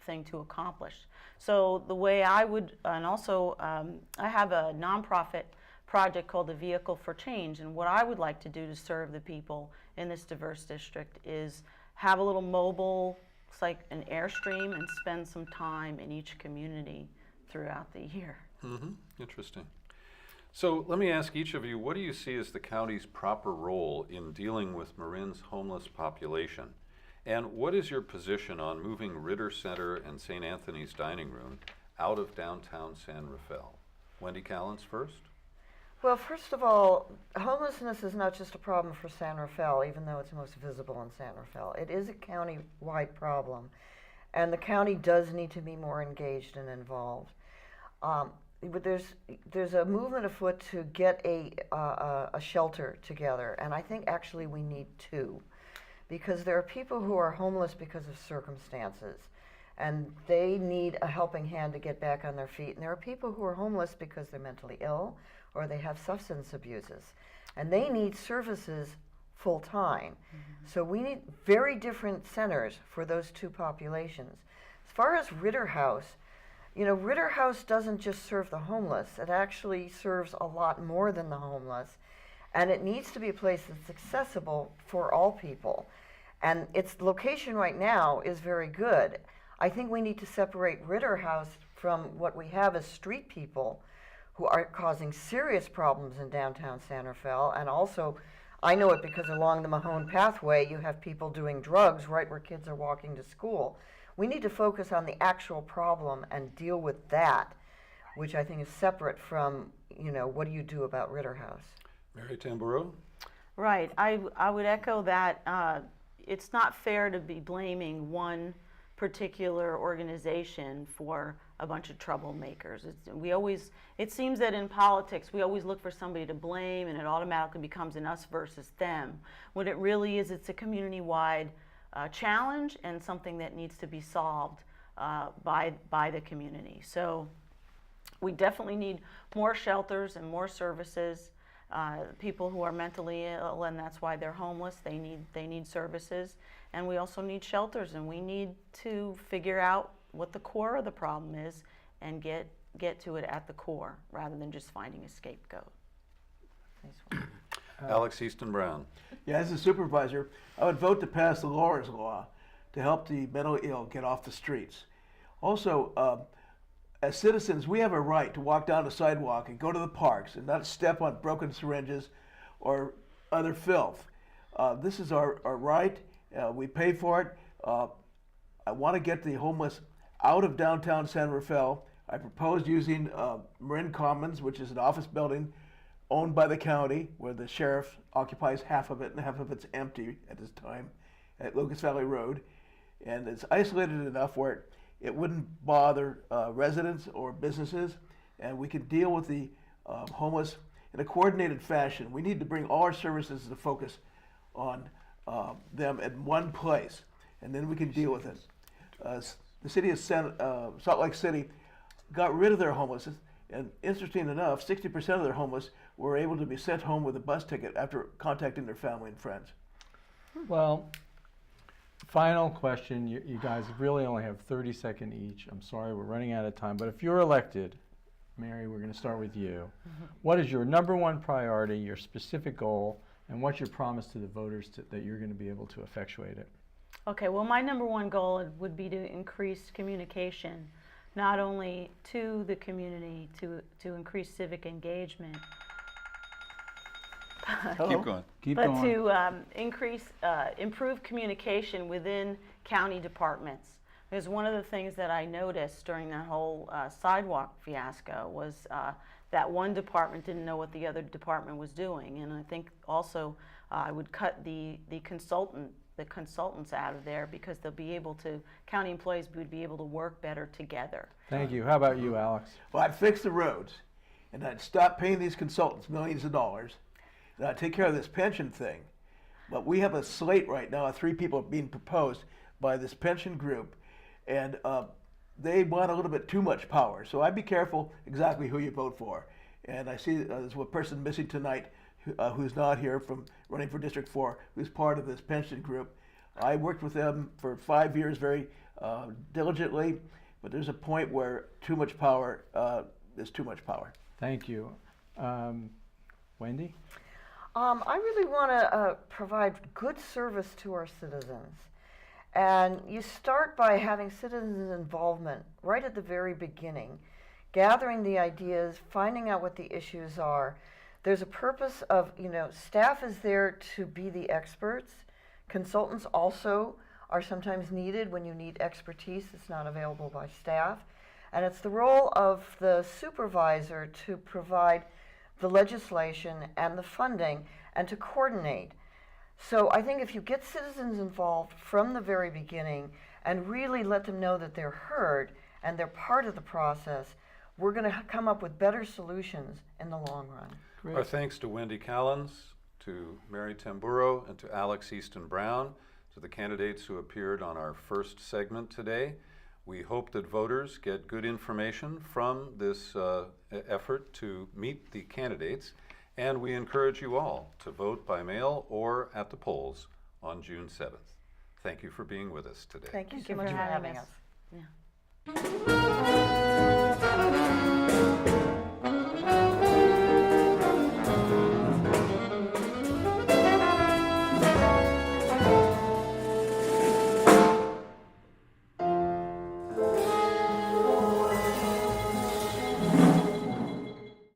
thing to accomplish. So the way I would, and also I have a nonprofit project called the Vehicle for Change, and what I would like to do to serve the people in this diverse district is have a little mobile, it's like an Airstream, and spend some time in each community throughout the year. Mm-hmm. Interesting. So let me ask each of you, what do you see as the county's proper role in dealing with Marin's homeless population? And what is your position on moving Ritter Center and St. Anthony's Dining Room out of downtown San Rafael? Wendy Callens first. Well, first of all, homelessness is not just a problem for San Rafael, even though it's most visible in San Rafael. It is a county-wide problem, and the county does need to be more engaged and involved. But there's a movement afoot to get a shelter together, and I think actually we need two, because there are people who are homeless because of circumstances, and they need a helping hand to get back on their feet. And there are people who are homeless because they're mentally ill or they have substance abuses, and they need services full time. So we need very different centers for those two populations. As far as Ritter House, you know, Ritter House doesn't just serve the homeless. It actually serves a lot more than the homeless, and it needs to be a place that's accessible for all people. And its location right now is very good. I think we need to separate Ritter House from what we have as street people who are causing serious problems in downtown San Rafael. And also, I know it because along the Mahone pathway, you have people doing drugs right where kids are walking to school. We need to focus on the actual problem and deal with that, which I think is separate from, you know, what do you do about Ritter House? Mary Tamburro? Right. I would echo that. It's not fair to be blaming one particular organization for a bunch of troublemakers. It seems that in politics we always look for somebody to blame, and it automatically becomes an us versus them. What it really is, it's a community-wide challenge and something that needs to be solved by the community. So we definitely need more shelters and more services. People who are mentally ill, and that's why they're homeless, they need services. And we also need shelters, and we need to figure out what the core of the problem is and get to it at the core rather than just finding a scapegoat. Alex Easton Brown. Yeah, as a supervisor, I would vote to pass the Laura's Law to help the mentally ill get off the streets. Also, as citizens, we have a right to walk down the sidewalk and go to the parks and not step on broken syringes or other filth. This is our right. We pay for it. I want to get the homeless out of downtown San Rafael. I proposed using Marin Commons, which is an office building owned by the county, where the sheriff occupies half of it and half of it's empty at this time, at Lucas Valley Road. And it's isolated enough where it wouldn't bother residents or businesses, and we can deal with the homeless in a coordinated fashion. We need to bring all our services to focus on them in one place, and then we can deal with it. The city of Salt Lake City got rid of their homelessness, and interesting enough, 60% of their homeless were able to be sent home with a bus ticket after contacting their family and friends. Well, final question. You guys really only have 30 seconds each. I'm sorry, we're running out of time. But if you're elected, Mary, we're going to start with you. What is your number one priority, your specific goal, and what's your promise to the voters that you're going to be able to effectuate it? Okay, well, my number one goal would be to increase communication, not only to the community, to increase civic engagement, Keep going. but to improve communication within county departments. Because one of the things that I noticed during that whole sidewalk fiasco was that one department didn't know what the other department was doing, and I think also I would cut the consultants out of there, because they'll be able to, county employees would be able to work better together. Thank you. How about you, Alex? Well, I'd fix the roads, and I'd stop paying these consultants millions of dollars, and I'd take care of this pension thing. But we have a slate right now of 3 people being proposed by this pension group, and they want a little bit too much power. So I'd be careful exactly who you vote for. And I see there's one person missing tonight who's not here from running for District 4, who's part of this pension group. I worked with them for 5 years very diligently, but there's a point where too much power is too much power. Thank you. Wendy? I really want to provide good service to our citizens. And you start by having citizens' involvement right at the very beginning, gathering the ideas, finding out what the issues are. There's a purpose of, staff is there to be the experts. Consultants also are sometimes needed when you need expertise that's not available by staff. And it's the role of the supervisor to provide the legislation and the funding and to coordinate. So I think if you get citizens involved from the very beginning and really let them know that they're heard and they're part of the process, we're going to come up with better solutions in the long run. Our thanks to Wendy Callens, to Mary Tamburo, and to Alex Easton Brown, to the candidates who appeared on our first segment today. We hope that voters get good information from this effort to meet the candidates, and we encourage you all to vote by mail or at the polls on June 7th. Thank you for being with us today. Thank you so much for having us. Yeah.